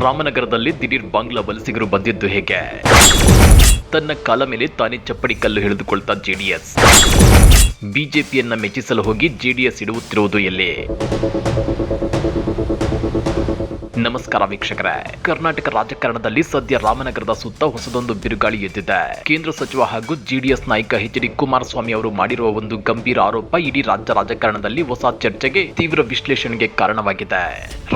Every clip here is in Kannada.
ರಾಮನಗರದಲ್ಲಿ ದಿಢೀರ್ ಬಾಂಗ್ಲಾ ವಲಸಿಗರು ಬಂದಿದ್ದು ಹೇಗೆ? ತನ್ನ ಕಾಲ ಮೇಲೆ ತಾನೇ ಚಪ್ಪಡಿ ಕಲ್ಲು ಹಿಡಿದುಕೊಳ್ತಾ ಜೆಡಿಎಸ್ ಬಿಜೆಪಿಯನ್ನ ಮೆಚ್ಚಿಸಲು ಹೋಗಿ ಜೆಡಿಎಸ್ ಇಡುತ್ತಿರುವುದು ಎಲ್ಲಿ? ನಮಸ್ಕಾರ ವೀಕ್ಷಕರೇ, ಕರ್ನಾಟಕ ರಾಜಕಾರಣದಲ್ಲಿ ಸದ್ಯ ರಾಮನಗರದ ಸುತ್ತ ಹೊಸದೊಂದು ಬಿರುಗಾಳಿ ಎದ್ದಿದೆ. ಕೇಂದ್ರ ಸಚಿವ ಹಾಗೂ ಜೆಡಿಎಸ್ ನಾಯಕ ಎಚ್.ಡಿ. ಕುಮಾರಸ್ವಾಮಿ ಅವರು ಮಾಡಿರುವ ಒಂದು ಗಂಭೀರ ಆರೋಪ ಇಡೀ ರಾಜ್ಯ ರಾಜಕಾರಣದಲ್ಲಿ ಹೊಸ ಚರ್ಚೆಗೆ, ತೀವ್ರ ವಿಶ್ಲೇಷಣೆಗೆ ಕಾರಣವಾಗಿದೆ.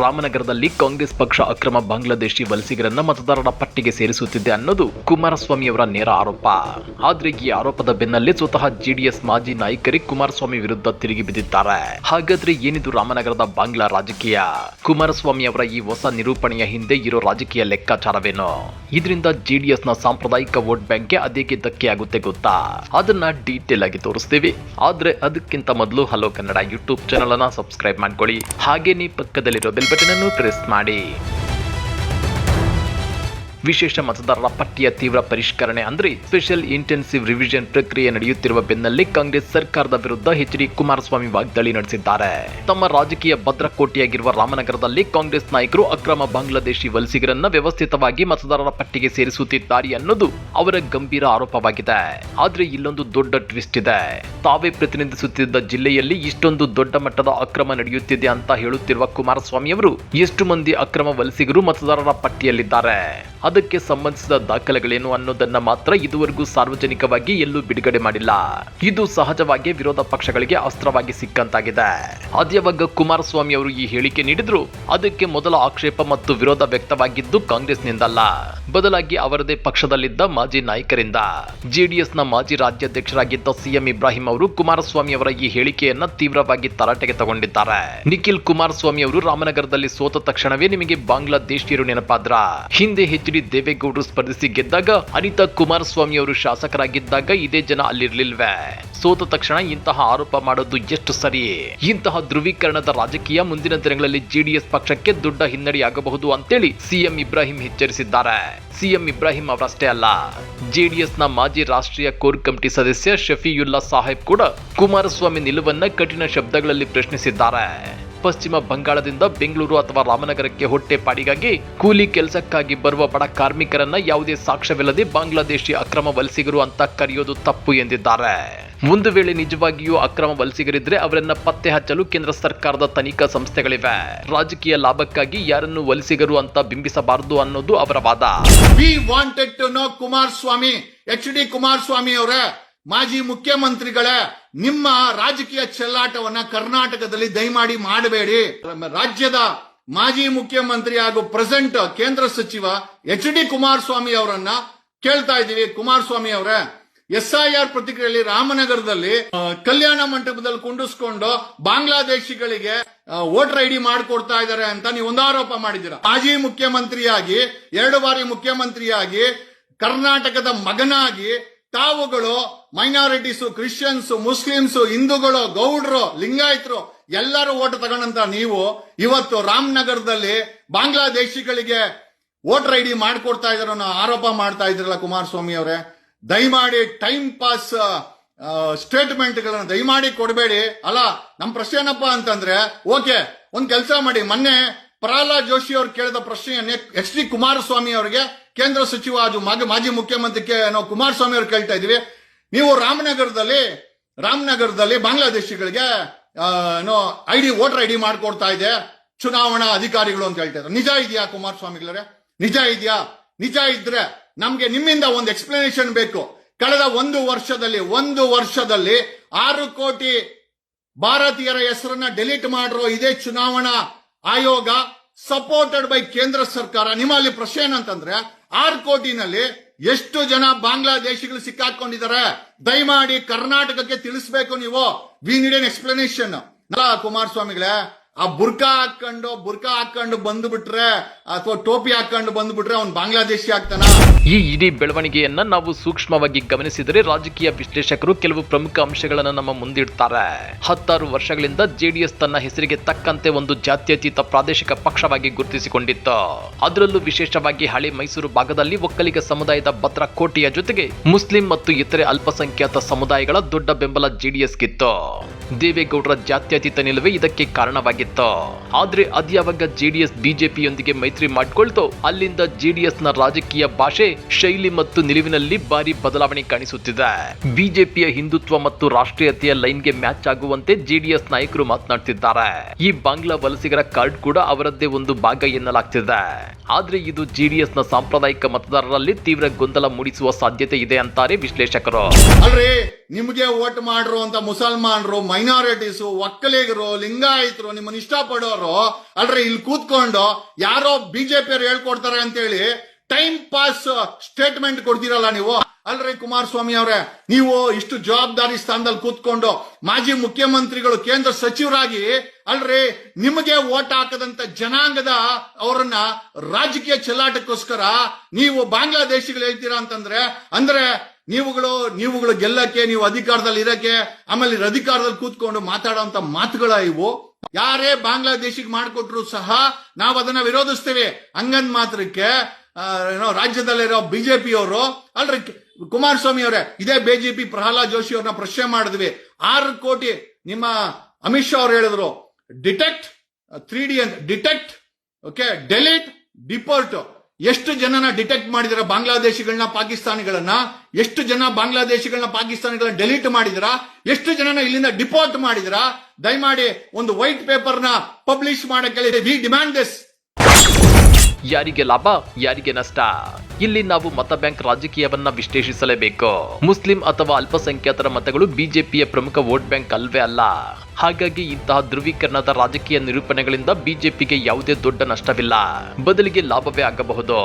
ರಾಮನಗರದಲ್ಲಿ ಕಾಂಗ್ರೆಸ್ ಪಕ್ಷ ಅಕ್ರಮ ಬಾಂಗ್ಲಾದೇಶಿ ವಲಸಿಗರನ್ನ ಮತದಾರರ ಪಟ್ಟಿಗೆ ಸೇರಿಸುತ್ತಿದೆ ಅನ್ನೋದು ಕುಮಾರಸ್ವಾಮಿ ಅವರ ನೇರ ಆರೋಪ. ಆದ್ರೆ ಈ ಆರೋಪದ ಬೆನ್ನಲ್ಲೇ ಸ್ವತಃ ಜೆಡಿಎಸ್ ಮಾಜಿ ನಾಯಕರೇ ಕುಮಾರಸ್ವಾಮಿ ವಿರುದ್ಧ ತಿರುಗಿ ಬಿದ್ದಿದ್ದಾರೆ. ಹಾಗಾದ್ರೆ ಏನಿದು ರಾಮನಗರದ ಬಾಂಗ್ಲಾ ರಾಜಕೀಯ? ಕುಮಾರಸ್ವಾಮಿ ಅವರ ಈ ಹೊಸ ನಿರೂಪಣೆಯ ಹಿಂದೆ ಇರೋ ರಾಜಕೀಯ ಲೆಕ್ಕಾಚಾರವೇನು? ಇದರಿಂದ ಜೆಡಿಎಸ್ ನ ಸಾಂಪ್ರದಾಯಿಕ ವೋಟ್ ಬ್ಯಾಂಕ್ಗೆ ಅದೇಗೆ ಧಕ್ಕೆ ಆಗುತ್ತೆ ಗೊತ್ತಾ? ಅದನ್ನ ಡೀಟೇಲ್ ಆಗಿ ತೋರಿಸ್ತೀವಿ. ಆದ್ರೆ ಅದಕ್ಕಿಂತ ಮೊದಲು ಹಲೋ ಕನ್ನಡ ಯೂಟ್ಯೂಬ್ ಚಾನಲ್ ಅನ್ನ ಸಬ್ಸ್ಕ್ರೈಬ್ ಮಾಡ್ಕೊಳ್ಳಿ. ಹಾಗೇನೇ ಪಕ್ಕದಲ್ಲಿರೋ ಬೆಲ್ ಬಟನ್ ಅನ್ನು ಪ್ರೆಸ್ ಮಾಡಿ. ವಿಶೇಷ ಮತದಾರರ ಪಟ್ಟಿಯ ತೀವ್ರ ಪರಿಷ್ಕರಣೆ ಅಂದ್ರೆ ಸ್ಪೆಷಲ್ ಇಂಟೆನ್ಸಿವ್ ರಿವಿಷನ್ ಪ್ರಕ್ರಿಯೆ ನಡೆಯುತ್ತಿರುವ ಬೆನ್ನಲ್ಲೇ ಕಾಂಗ್ರೆಸ್ ಸರ್ಕಾರದ ವಿರುದ್ಧ ಎಚ್.ಡಿ. ಕುಮಾರಸ್ವಾಮಿ ವಾಗ್ದಾಳಿ ನಡೆಸಿದ್ದಾರೆ. ತಮ್ಮ ರಾಜಕೀಯ ಭದ್ರಕೋಟೆಯಾಗಿರುವ ರಾಮನಗರದಲ್ಲಿ ಕಾಂಗ್ರೆಸ್ ನಾಯಕರು ಅಕ್ರಮ ಬಾಂಗ್ಲಾದೇಶಿ ವಲಸಿಗರನ್ನ ವ್ಯವಸ್ಥಿತವಾಗಿ ಮತದಾರರ ಪಟ್ಟಿಗೆ ಸೇರಿಸುತ್ತಿದ್ದಾರೆ ಅನ್ನೋದು ಅವರ ಗಂಭೀರ ಆರೋಪವಾಗಿದೆ. ಆದ್ರೆ ಇಲ್ಲೊಂದು ದೊಡ್ಡ ಟ್ವಿಸ್ಟ್ ಇದೆ. ತಾವೇ ಪ್ರತಿನಿಧಿಸುತ್ತಿದ್ದ ಜಿಲ್ಲೆಯಲ್ಲಿ ಇಷ್ಟೊಂದು ದೊಡ್ಡ ಮಟ್ಟದ ಅಕ್ರಮ ನಡೆಯುತ್ತಿದೆ ಅಂತ ಹೇಳುತ್ತಿರುವ ಕುಮಾರಸ್ವಾಮಿ ಅವರು ಎಷ್ಟು ಮಂದಿ ಅಕ್ರಮ ವಲಸಿಗರು ಮತದಾರರ ಪಟ್ಟಿಯಲ್ಲಿದ್ದಾರೆ, ಅದಕ್ಕೆ ಸಂಬಂಧಿಸಿದ ದಾಖಲೆಗಳೇನು ಅನ್ನೋದನ್ನ ಮಾತ್ರ ಇದುವರೆಗೂ ಸಾರ್ವಜನಿಕವಾಗಿ ಎಲ್ಲೂ ಬಿಡುಗಡೆ ಮಾಡಿಲ್ಲ. ಇದು ಸಹಜವಾಗಿ ವಿರೋಧ ಪಕ್ಷಗಳಿಗೆ ಅಸ್ತ್ರವಾಗಿ ಸಿಕ್ಕಂತಾಗಿದೆ. ಅದ್ಯಾವಾಗ ಕುಮಾರಸ್ವಾಮಿ ಅವರು ಈ ಹೇಳಿಕೆ ನೀಡಿದ್ರು, ಅದಕ್ಕೆ ಮೊದಲ ಆಕ್ಷೇಪ ಮತ್ತು ವಿರೋಧ ವ್ಯಕ್ತವಾಗಿದ್ದು ಕಾಂಗ್ರೆಸ್ನಿಂದಲ್ಲ, ಬದಲಾಗಿ ಅವರದೇ ಪಕ್ಷದಲ್ಲಿದ್ದ ಮಾಜಿ ನಾಯಕರಿಂದ. ಜೆಡಿಎಸ್ ನ ಮಾಜಿ ರಾಜ್ಯಾಧ್ಯಕ್ಷರಾಗಿದ್ದ ಸಿಎಂ ಇಬ್ರಾಹಿಂ ಅವರು ಕುಮಾರಸ್ವಾಮಿ ಅವರ ಈ ಹೇಳಿಕೆಯನ್ನ ತೀವ್ರವಾಗಿ ತರಾಟೆಗೆ ತಗೊಂಡಿದ್ದಾರೆ. ನಿಖಿಲ್ ಕುಮಾರಸ್ವಾಮಿ ಅವರು ರಾಮನಗರದಲ್ಲಿ ಸೋತ ತಕ್ಷಣವೇ ನಿಮಗೆ ಬಾಂಗ್ಲಾದೇಶಿಯರು ನೆನಪಾದ್ರ? ಹಿಂದೆ ಎಚ್.ಡಿ. ದೇವೇಗೌಡರು ಸ್ಪರ್ಧಿಸಿ ಗೆದ್ದಾಗ, ಅನಿತಾ ಕುಮಾರಸ್ವಾಮಿ ಅವರು ಶಾಸಕರಾಗಿದ್ದಾಗ ಇದೇ ಜನ ಅಲ್ಲಿರ್ಲಿಲ್ವೇ? ಸೋತ ತಕ್ಷಣ ಇಂತಹ ಆರೋಪ ಮಾಡೋದು ಎಷ್ಟು ಸರಿ? ಇಂತಹ ಧ್ರುವೀಕರಣದ ರಾಜಕೀಯ ಮುಂದಿನ ದಿನಗಳಲ್ಲಿ ಜೆಡಿಎಸ್ ಪಕ್ಷಕ್ಕೆ ದೊಡ್ಡ ಹಿನ್ನಡೆಯಾಗಬಹುದು ಅಂತೇಳಿ ಸಿಎಂ ಇಬ್ರಾಹಿಂ ಎಚ್ಚರಿಸಿದ್ದಾರೆ. ಸಿಎಂ ಇಬ್ರಾಹಿಂ ಅವರಷ್ಟೇ ಅಲ್ಲ, ಜೆಡಿಎಸ್ ನ ಮಾಜಿ ರಾಷ್ಟ್ರೀಯ ಕೋರ್ ಕಮಿಟಿ ಸದಸ್ಯ ಶಫೀಯುಲ್ಲಾ ಸಾಹೇಬ್ ಕೂಡ ಕುಮಾರಸ್ವಾಮಿ ನಿಲುವನ್ನ ಕಠಿಣ ಶಬ್ದಗಳಲ್ಲಿ ಪ್ರಶ್ನಿಸಿದ್ದಾರೆ. ಪಶ್ಚಿಮ ಬಂಗಾಳದಿಂದ ಬೆಂಗಳೂರು ಅಥವಾ ರಾಮನಗರಕ್ಕೆ ಹೊಟ್ಟೆ ಪಾಡಿಗಾಗಿ ಕೂಲಿ ಕೆಲಸಕ್ಕಾಗಿ ಬರುವ ಬಡ ಕಾರ್ಮಿಕರನ್ನ ಯಾವುದೇ ಸಾಕ್ಷ್ಯವಿಲ್ಲದೆ ಬಾಂಗ್ಲಾದೇಶಿ ಅಕ್ರಮ ವಲಸಿಗರು ಅಂತ ಕರೆಯೋದು ತಪ್ಪು ಎಂದಿದ್ದಾರೆ. ಒಂದು ವೇಳೆ ನಿಜವಾಗಿಯೂ ಅಕ್ರಮ ವಲಸಿಗರಿದ್ರೆ ಅವರನ್ನ ಪತ್ತೆ ಹಚ್ಚಲು ಕೇಂದ್ರ ಸರ್ಕಾರದ ತನಿಖಾ ಸಂಸ್ಥೆಗಳಿವೆ. ರಾಜಕೀಯ ಲಾಭಕ್ಕಾಗಿ ಯಾರನ್ನು ವಲಸಿಗರು ಅಂತ ಬಿಂಬಿಸಬಾರದು ಅನ್ನೋದು ಅವರ ವಾದ. We wanted to know Kumaraswamy, H D. Kumaraswamy ಅವರೇ, ಮಾಜಿ ಮುಖ್ಯಮಂತ್ರಿಗಳೇ, ನಿಮ್ಮ ರಾಜಕೀಯ ಚೆಲ್ಲಾಟವನ್ನ ಕರ್ನಾಟಕದಲ್ಲಿ ದಯಮಾಡಿ ಮಾಡಬೇಡಿ. ರಾಜ್ಯದ ಮಾಜಿ ಮುಖ್ಯಮಂತ್ರಿ ಹಾಗೂ ಪ್ರೆಸೆಂಟ್ ಕೇಂದ್ರ ಸಚಿವ ಎಚ್.ಡಿ. ಕುಮಾರಸ್ವಾಮಿ ಅವರನ್ನ ಕೇಳ್ತಾ ಇದ್ದೀವಿ. ಕುಮಾರಸ್ವಾಮಿ ಅವರೇ, SIR ಪ್ರತಿಕ್ರಿಯೆಯಲ್ಲಿ ರಾಮನಗರದಲ್ಲಿ ಕಲ್ಯಾಣ ಮಂಟಪದಲ್ಲಿ ಕುಂಡಿಸ್ಕೊಂಡು ಬಾಂಗ್ಲಾದೇಶಿಗಳಿಗೆ ವೋಟರ್ ID ಮಾಡಿಕೊಡ್ತಾ ಇದ್ದಾರೆ ಅಂತ ನೀವು ಒಂದು ಆರೋಪ ಮಾಡಿದ್ದೀರಾ. ಮಾಜಿ ಮುಖ್ಯಮಂತ್ರಿಯಾಗಿ 2 ಬಾರಿ ಮುಖ್ಯಮಂತ್ರಿಯಾಗಿ ಕರ್ನಾಟಕದ ಮಗನಾಗಿ ತಾವುಗಳು ಮೈನಾರಿಟೀಸು, ಕ್ರಿಶ್ಚಿಯನ್ಸ್, ಮುಸ್ಲಿಮ್ಸ್, ಹಿಂದೂಗಳು, ಗೌಡ್ರು, ಲಿಂಗಾಯತರು ಎಲ್ಲರೂ ಓಟ್ ತಗೊಂಡಂತ ನೀವು ಇವತ್ತು ರಾಮನಗರದಲ್ಲಿ ಬಾಂಗ್ಲಾದೇಶಿಗಳಿಗೆ ವೋಟರ್ ID ಮಾಡಿಕೊಡ್ತಾ ಇದಾರೆ ಅನ್ನೋ ಆರೋಪ ಮಾಡ್ತಾ ಇದ್ರಲ್ಲ ಕುಮಾರಸ್ವಾಮಿ ಅವರೇ. ದಯಮಾಡಿ ಟೈಮ್ ಪಾಸ್ ಸ್ಟೇಟ್ಮೆಂಟ್ ಗಳನ್ನ ದಯಮಾಡಿ ಕೊಡಬೇಡಿ. ಅಲ್ಲ, ನಮ್ ಪ್ರಶ್ನೆ ಏನಪ್ಪಾ ಅಂತಂದ್ರೆ, ಓಕೆ, ಒಂದ್ ಕೆಲಸ ಮಾಡಿ, ಮೊನ್ನೆ ಪ್ರಹ್ಲಾದ್ ಜೋಶಿ ಅವರು ಕೇಳಿದ ಪ್ರಶ್ನೆಯನ್ನೇ ಎಚ್.ಡಿ. ಕುಮಾರಸ್ವಾಮಿ ಅವರಿಗೆ ಕೇಂದ್ರ ಸಚಿವ ಮಾಜಿ ಮುಖ್ಯಮಂತ್ರಿ ಕುಮಾರಸ್ವಾಮಿ ಅವರು ಕೇಳ್ತಾ ಇದೀವಿ. ನೀವು ರಾಮನಗರದಲ್ಲಿ ಬಾಂಗ್ಲಾದೇಶಿಗಳಿಗೆ ವೋಟರ್ ID ಮಾಡಿಕೊಡ್ತಾ ಇದೆ ಚುನಾವಣಾ ಅಧಿಕಾರಿಗಳು ಅಂತ ಹೇಳ್ತಾ ಇದ್ದಾರೆ. ನಿಜ ಇದೆಯಾ ಕುಮಾರಸ್ವಾಮಿಗಳೇ? ನಿಜ ಇದೆಯಾ? ನಿಜ ಇದ್ರೆ ನಮ್ಗೆ ನಿಮ್ಮಿಂದ ಒಂದು ಎಕ್ಸ್ಪ್ಲನೇಷನ್ ಬೇಕು. ಕಳೆದ ಒಂದು ವರ್ಷದಲ್ಲಿ 6 ಕೋಟಿ ಭಾರತೀಯರ ಹೆಸರನ್ನ ಡಿಲೀಟ್ ಮಾಡಿರೋ ಇದೇ ಚುನಾವಣಾ ಆಯೋಗ ಸಪೋರ್ಟೆಡ್ ಬೈ ಕೇಂದ್ರ ಸರ್ಕಾರ. ನಿಮ್ಮಲ್ಲಿ ಪ್ರಶ್ನೆ ಏನಂತಂದ್ರೆ, 6 ಕೋಟಿನಲ್ಲಿ ಎಷ್ಟು ಜನ ಬಾಂಗ್ಲಾದೇಶಿಗಳು ಸಿಕ್ಕಾಕೊಂಡಿದ್ದಾರೆ? ದಯಮಾಡಿ ಕರ್ನಾಟಕಕ್ಕೆ ತಿಳಿಸಬೇಕು ನೀವು. We need an explanation. ಕುಮಾರಸ್ವಾಮಿಗಳೇ, ಆ ಬುರ್ಕಾ ಹಾಕೊಂಡು ಬಂದ್ಬಿಟ್ರೆ ಅಥವಾ ಟೋಪಿ ಹಾಕೊಂಡು ಬಂದ್ಬಿಟ್ರೆ ಅವ್ನು ಬಾಂಗ್ಲಾದೇಶಿ ಆಗ್ತಾನ? ಈ ಇಡೀ ಬೆಳವಣಿಗೆಯನ್ನ ನಾವು ಸೂಕ್ಷ್ಮವಾಗಿ ಗಮನಿಸಿದರೆ ರಾಜಕೀಯ ವಿಶ್ಲೇಷಕರು ಕೆಲವು ಪ್ರಮುಖ ಅಂಶಗಳನ್ನು ನಮ್ಮ ಮುಂದಿಡ್ತಾರೆ. 16 ವರ್ಷಗಳಿಂದ ಜೆಡಿಎಸ್ ತನ್ನ ಹೆಸರಿಗೆ ತಕ್ಕಂತೆ ಒಂದು ಜಾತ್ಯತೀತ ಪ್ರಾದೇಶಿಕ ಪಕ್ಷವಾಗಿ ಗುರುತಿಸಿಕೊಂಡಿತ್ತು. ಅದರಲ್ಲೂ ವಿಶೇಷವಾಗಿ ಹಳೆ ಮೈಸೂರು ಭಾಗದಲ್ಲಿ ಒಕ್ಕಲಿಗ ಸಮುದಾಯದ ಭದ್ರಕೋಟೆಯ ಜೊತೆಗೆ ಮುಸ್ಲಿಂ ಮತ್ತು ಇತರೆ ಅಲ್ಪಸಂಖ್ಯಾತ ಸಮುದಾಯಗಳ ದೊಡ್ಡ ಬೆಂಬಲ ಜೆಡಿಎಸ್ಗಿತ್ತು. ದೇವೇಗೌಡರ ಜಾತ್ಯತೀತ ನಿಲುವೇ ಇದಕ್ಕೆ ಕಾರಣವಾಗಿದೆ. ಆಗಿತ್ತು. ಆದ್ರೆ ಅದ್ಯಾವಾಗ ಜೆಡಿಎಸ್ ಬಿಜೆಪಿಯೊಂದಿಗೆ ಮೈತ್ರಿ ಮಾಡ್ಕೊಳ್ತೋ ಅಲ್ಲಿಂದ ಜೆಡಿಎಸ್ ನ ರಾಜಕೀಯ ಭಾಷೆ, ಶೈಲಿ ಮತ್ತು ನಿಲುವಿನಲ್ಲಿ ಭಾರಿ ಬದಲಾವಣೆ ಕಾಣಿಸುತ್ತಿದೆ. ಬಿಜೆಪಿಯ ಹಿಂದುತ್ವ ಮತ್ತು ರಾಷ್ಟ್ರೀಯತೆಯ ಲೈನ್ಗೆ ಮ್ಯಾಚ್ ಆಗುವಂತೆ ಜೆಡಿಎಸ್ ನಾಯಕರು ಮಾತನಾಡ್ತಿದ್ದಾರೆ. ಈ ಬಾಂಗ್ಲಾ ವಲಸಿಗರ ಕಾರ್ಡ್ ಕೂಡ ಅವರದ್ದೇ ಒಂದು ಭಾಗ ಎನ್ನಲಾಗ್ತಿದೆ. ಆದ್ರೆ ಇದು ಜೆಡಿಎಸ್ ನ ಸಾಂಪ್ರದಾಯಿಕ ಮತದಾರರಲ್ಲಿ ತೀವ್ರ ಗೊಂದಲ ಮೂಡಿಸುವ ಸಾಧ್ಯತೆ ಇದೆ ಅಂತಾರೆ ವಿಶ್ಲೇಷಕರು. ಅಲ್ರಿ, ನಿಮ್ಗೆ ವೋಟ್ ಮಾಡಿರುವಂತ ಮುಸಲ್ಮಾನರು, ಮೈನಾರಿಟೀಸು, ಒಕ್ಕಲಿಗರು, ಲಿಂಗಾಯತರು, ನಿಮ್ಮನ್ನ ಇಷ್ಟಪಡೋರು ಅಲ್ರಿ ಇಲ್ಲಿ ಕೂತ್ಕೊಂಡು ಯಾರೋ ಬಿಜೆಪಿಯವರು ಹೇಳ್ಕೊಡ್ತಾರೆ ಅಂತ ಹೇಳಿ ಟೈಮ್ ಪಾಸ್ ಸ್ಟೇಟ್ಮೆಂಟ್ ಕೊಡ್ತೀರಲ್ಲ ನೀವು. ಅಲ್ರಿ ಕುಮಾರಸ್ವಾಮಿ ಅವರೇ, ನೀವು ಇಷ್ಟು ಜವಾಬ್ದಾರಿ ಸ್ಥಾನದಲ್ಲಿ ಕೂತ್ಕೊಂಡು ಮಾಜಿ ಮುಖ್ಯಮಂತ್ರಿಗಳು, ಕೇಂದ್ರ ಸಚಿವರಾಗಿ ಅಲ್ರಿ ನಿಮಗೆ ವೋಟ್ ಹಾಕದಂತ ಜನಾಂಗದ ಅವರನ್ನ ರಾಜಕೀಯ ಚೆಲ್ಲಾಟಕ್ಕೋಸ್ಕರ ನೀವು ಬಾಂಗ್ಲಾದೇಶಿಗಳು ಹೇಳ್ತೀರಾ ಅಂದ್ರೆ ನೀವುಗಳು ಗೆಲ್ಲಕ್ಕೆ, ನೀವು ಅಧಿಕಾರದಲ್ಲಿ ಇರಕ್ಕೆ, ಆಮೇಲೆ ಅಧಿಕಾರದಲ್ಲಿ ಕೂತ್ಕೊಂಡು ಮಾತಾಡೋಂತ ಮಾತುಗಳ ಇವು. ಯಾರೇ ಬಾಂಗ್ಲಾದೇಶಿಗೆ ಮಾಡಿಕೊಟ್ರು ಸಹ ನಾವು ಅದನ್ನ ವಿರೋಧಿಸ್ತೇವೆ. ಹಂಗಂದ್ ಮಾತ್ರಕ್ಕೆ ರಾಜ್ಯದಲ್ಲಿರೋ ಬಿಜೆಪಿಯವರು ಅಲ್ರಿ ಕುಮಾರಸ್ವಾಮಿ ಅವರೇ, ಇದೇ ಬಿಜೆಪಿ ಪ್ರಹ್ಲಾದ್ ಜೋಶಿ ಅವ್ರನ್ನ ಪ್ರಶ್ನೆ ಮಾಡಿದ್ವಿ. 6 ಕೋಟಿ ನಿಮ್ಮ ಅಮಿತ್ ಶಾ ಅವ್ರು ಹೇಳಿದ್ರು, ಡಿಟೆಕ್ಟ್ 3D ಅಂತ, ಡಿಟೆಕ್ಟ್, ಓಕೆ, ಡೆಲೀಟ್, ಡಿಪೋರ್ಟ್. ಎಷ್ಟು ಜನನ ಡಿಟೆಕ್ಟ್ ಮಾಡಿದಿರ ಬಾಂಗ್ಲಾದೇಶಿಗಳನ್ನ, ಪಾಕಿಸ್ತಾನಿಗಳನ್ನ? ಎಷ್ಟು ಜನ ಬಾಂಗ್ಲಾದೇಶಿಗಳನ್ನ, ಪಾಕಿಸ್ತಾನಿಗಳನ್ನ ಡೆಲೀಟ್ ಮಾಡಿದಿರಾ? ಎಷ್ಟು ಜನನ ಇಲ್ಲಿಂದ ಡಿಪೋರ್ಟ್ ಮಾಡಿದಿರಾ? ದಯಮಾಡಿ ಒಂದು ವೈಟ್ ಪೇಪರ್ನ ಪಬ್ಲಿಷ್ ಮಾಡಕ್ಕೆ ವಿ ಡಿಮ್ಯಾಂಡ್ ದಿಸ್. ಯಾರಿಗೆ ಲಾಭ, ಯಾರಿಗೆ ನಷ್ಟ? ಇಲ್ಲಿ ನಾವು ಮತ ಬ್ಯಾಂಕ್ ರಾಜಕೀಯವನ್ನ ವಿಶ್ಲೇಷಿಸಲೇಬೇಕು. ಮುಸ್ಲಿಂ ಅಥವಾ ಅಲ್ಪಸಂಖ್ಯಾತರ ಮತಗಳು ಬಿಜೆಪಿಯ ಪ್ರಮುಖ ವೋಟ್ ಬ್ಯಾಂಕ್ ಅಲ್ವೇ ಅಲ್ಲ. ಹಾಗಾಗಿ ಇಂತಹ ಧ್ರುವೀಕರಣದ ರಾಜಕೀಯ ನಿರೂಪಣೆಗಳಿಂದ ಬಿಜೆಪಿಗೆ ಯಾವುದೇ ದೊಡ್ಡ ನಷ್ಟವಿಲ್ಲ, ಬದಲಿಗೆ ಲಾಭವೇ ಆಗಬಹುದು.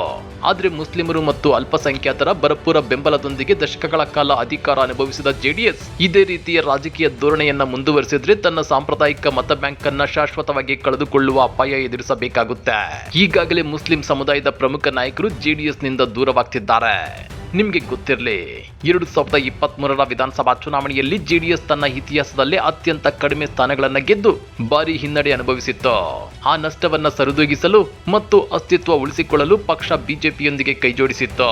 ಆದ್ರೆ ಮುಸ್ಲಿಮರು ಮತ್ತು ಅಲ್ಪಸಂಖ್ಯಾತರ ಭರಪೂರ ಬೆಂಬಲದೊಂದಿಗೆ ದಶಕಗಳ ಕಾಲ ಅಧಿಕಾರ ಅನುಭವಿಸಿದ ಜೆಡಿಎಸ್ ಇದೇ ರೀತಿಯ ರಾಜಕೀಯ ಧೋರಣೆಯನ್ನ ಮುಂದುವರಿಸಿದ್ರೆ ತನ್ನ ಸಾಂಪ್ರದಾಯಿಕ ಮತ ಬ್ಯಾಂಕ್ ಅನ್ನ ಶಾಶ್ವತವಾಗಿ ಕಳೆದುಕೊಳ್ಳುವ ಅಪಾಯ ಎದುರಿಸಬೇಕಾಗುತ್ತೆ. ಈಗಾಗಲೇ ಮುಸ್ಲಿಂ ಸಮುದಾಯದ ಪ್ರಮುಖ ನಾಯಕರು ಜೆಡಿಎಸ್ ನಿಂದ ದೂರವಾಗ್ತಿದ್ದಾರೆ. ನಿಮ್ಗೆ ಗೊತ್ತಿರಲಿ, 2023ರ ವಿಧಾನಸಭಾ ಚುನಾವಣೆಯಲ್ಲಿ ಜೆಡಿಎಸ್ ತನ್ನ ಇತಿಹಾಸದಲ್ಲೇ ಅತ್ಯಂತ ಕಡಿಮೆ ಸ್ಥಾನಗಳನ್ನ ಗೆದ್ದು ಭಾರಿ ಹಿನ್ನಡೆ ಅನುಭವಿಸಿತ್ತು. ಆ ನಷ್ಟವನ್ನ ಸರಿದೂಗಿಸಲು ಮತ್ತು ಅಸ್ತಿತ್ವ ಉಳಿಸಿಕೊಳ್ಳಲು ಪಕ್ಷ ಬಿಜೆಪಿಯೊಂದಿಗೆ ಕೈಜೋಡಿಸಿತ್ತು.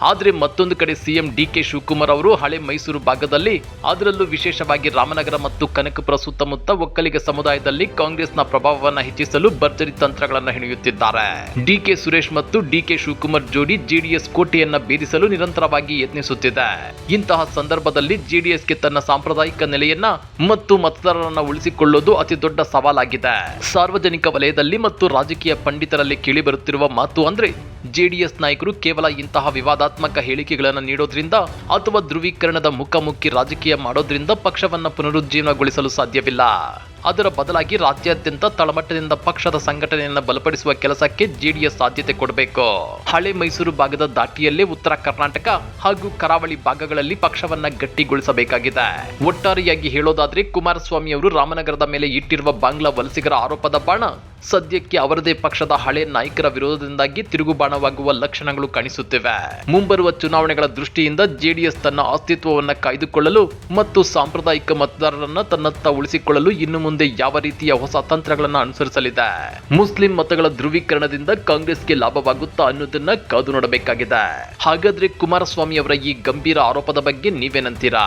ಆದ್ರೆ ಮತ್ತೊಂದು ಕಡೆ ಸಿಎಂ ಡಿಕೆ ಶಿವಕುಮಾರ್ ಅವರು ಹಳೆ ಮೈಸೂರು ಭಾಗದಲ್ಲಿ, ಅದರಲ್ಲೂ ವಿಶೇಷವಾಗಿ ರಾಮನಗರ ಮತ್ತು ಕನಕಪುರ ಸುತ್ತಮುತ್ತ ಒಕ್ಕಲಿಗ ಸಮುದಾಯದಲ್ಲಿ ಕಾಂಗ್ರೆಸ್ನ ಪ್ರಭಾವವನ್ನ ಹೆಚ್ಚಿಸಲು ಭರ್ಜರಿ ತಂತ್ರಗಳನ್ನ ಹೆಣೆಯುತ್ತಿದ್ದಾರೆ. ಡಿಕೆ ಸುರೇಶ್ ಮತ್ತು ಡಿಕೆ ಶಿವಕುಮಾರ್ ಜೋಡಿ ಜೆಡಿಎಸ್ ಕೋಟೆಯನ್ನ ಭೇದಿಸಲು ನಿರಂತರವಾಗಿ ಯತ್ನಿಸುತ್ತಿದೆ. ಇಂತಹ ಸಂದರ್ಭದಲ್ಲಿ ಜೆಡಿಎಸ್ಗೆ ತನ್ನ ಸಾಂಪ್ರದಾಯಿಕ ನೆಲೆಯನ್ನ ಮತ್ತು ಮತದಾರರನ್ನ ಉಳಿಸಿಕೊಳ್ಳೋದು ಅತಿ ದೊಡ್ಡ ಸವಾಲಾಗಿದೆ. ಸಾರ್ವಜನಿಕ ವಲಯದಲ್ಲಿ ಮತ್ತು ರಾಜಕೀಯ ಪಂಡಿತರಲ್ಲಿ ಕೇಳಿಬರುತ್ತಿರುವ ಮಾತು ಅಂದ್ರೆ ಜೆಡಿಎಸ್ ನಾಯಕರು ಕೇವಲ ಇಂತಹ ವಿವಾದಾತ್ಮಕ ಹೇಳಿಕೆಗಳನ್ನು ನೀಡೋದ್ರಿಂದ ಅಥವಾ ಧ್ರುವೀಕರಣದ ಮುಖಾಮುಖಿ ರಾಜಕೀಯ ಮಾಡೋದ್ರಿಂದ ಪಕ್ಷವನ್ನ ಪುನರುಜ್ಜೀವನಗೊಳಿಸಲು ಸಾಧ್ಯವಿಲ್ಲ. ಅದರ ಬದಲಾಗಿ ರಾಜ್ಯಾದ್ಯಂತ ತಳಮಟ್ಟದಿಂದ ಪಕ್ಷದ ಸಂಘಟನೆಯನ್ನು ಬಲಪಡಿಸುವ ಕೆಲಸಕ್ಕೆ ಜೆಡಿಎಸ್ ಆದ್ಯತೆ ಕೊಡಬೇಕು. ಹಳೆ ಮೈಸೂರು ಭಾಗದ ದಾಟಿಯಲ್ಲೇ ಉತ್ತರ ಕರ್ನಾಟಕ ಹಾಗೂ ಕರಾವಳಿ ಭಾಗಗಳಲ್ಲಿ ಪಕ್ಷವನ್ನ ಗಟ್ಟಿಗೊಳಿಸಬೇಕಾಗಿದೆ. ಒಟ್ಟಾರೆಯಾಗಿ ಹೇಳೋದಾದ್ರೆ ಕುಮಾರಸ್ವಾಮಿ ಅವರು ರಾಮನಗರದ ಮೇಲೆ ಇಟ್ಟಿರುವ ಬಾಂಗ್ಲಾ ವಲಸಿಗರ ಆರೋಪದ ಬಾಣ ಸದ್ಯಕ್ಕೆ ಅವರದೇ ಪಕ್ಷದ ಹಳೆ ನಾಯಕರ ವಿರೋಧದಿಂದಾಗಿ ತಿರುಗುಬಾಣವಾಗುವ ಲಕ್ಷಣಗಳು ಕಾಣಿಸುತ್ತಿವೆ. ಮುಂಬರುವ ಚುನಾವಣೆಗಳ ದೃಷ್ಟಿಯಿಂದ ಜೆಡಿಎಸ್ ತನ್ನ ಅಸ್ತಿತ್ವವನ್ನು ಕಾಯ್ದುಕೊಳ್ಳಲು ಮತ್ತು ಸಾಂಪ್ರದಾಯಿಕ ಮತದಾರರನ್ನ ತನ್ನತ್ತ ಉಳಿಸಿಕೊಳ್ಳಲು ಇನ್ನು ಮುಂದೆ ಯಾವ ರೀತಿಯ ಹೊಸ ತಂತ್ರಗಳನ್ನು ಅನುಸರಿಸಲಿದೆ? ಮುಸ್ಲಿಂ ಮತಗಳ ಧ್ರುವೀಕರಣದಿಂದ ಕಾಂಗ್ರೆಸ್ಗೆ ಲಾಭವಾಗುತ್ತಾ ಅನ್ನೋದನ್ನ ಕಾದು ನೋಡಬೇಕಾಗಿದೆ. ಹಾಗಾದ್ರೆ ಕುಮಾರಸ್ವಾಮಿ ಅವರ ಈ ಗಂಭೀರ ಆರೋಪದ ಬಗ್ಗೆ ನೀವೇನಂತೀರಾ?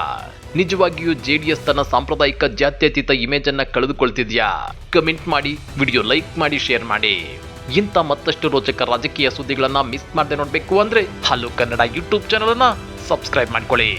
ನಿಜವಾಗಿಯೂ ಜೆಡಿಎಸ್ ತನ್ನ ಸಾಂಪ್ರದಾಯಿಕ ಜಾತ್ಯತೀತ ಇಮೇಜ್ ಅನ್ನ ಕಳೆದುಕೊಳ್ತಿದ್ಯಾ? ಕಮೆಂಟ್ ಮಾಡಿ, ವಿಡಿಯೋ ಲೈಕ್ ಮಾಡಿ, ಶೇರ್ ಮಾಡಿ. ಇಂಥ ಮತ್ತಷ್ಟು ರೋಚಕ ರಾಜಕೀಯ ಸುದ್ದಿಗಳನ್ನ ಮಿಸ್ ಮಾಡದೆ ನೋಡ್ಬೇಕು ಅಂದ್ರೆ ಹಲೋ ಕನ್ನಡ ಯೂಟ್ಯೂಬ್ ಚಾನಲ್ ಅನ್ನ ಸಬ್ಸ್ಕ್ರೈಬ್ ಮಾಡ್ಕೊಳ್ಳಿ.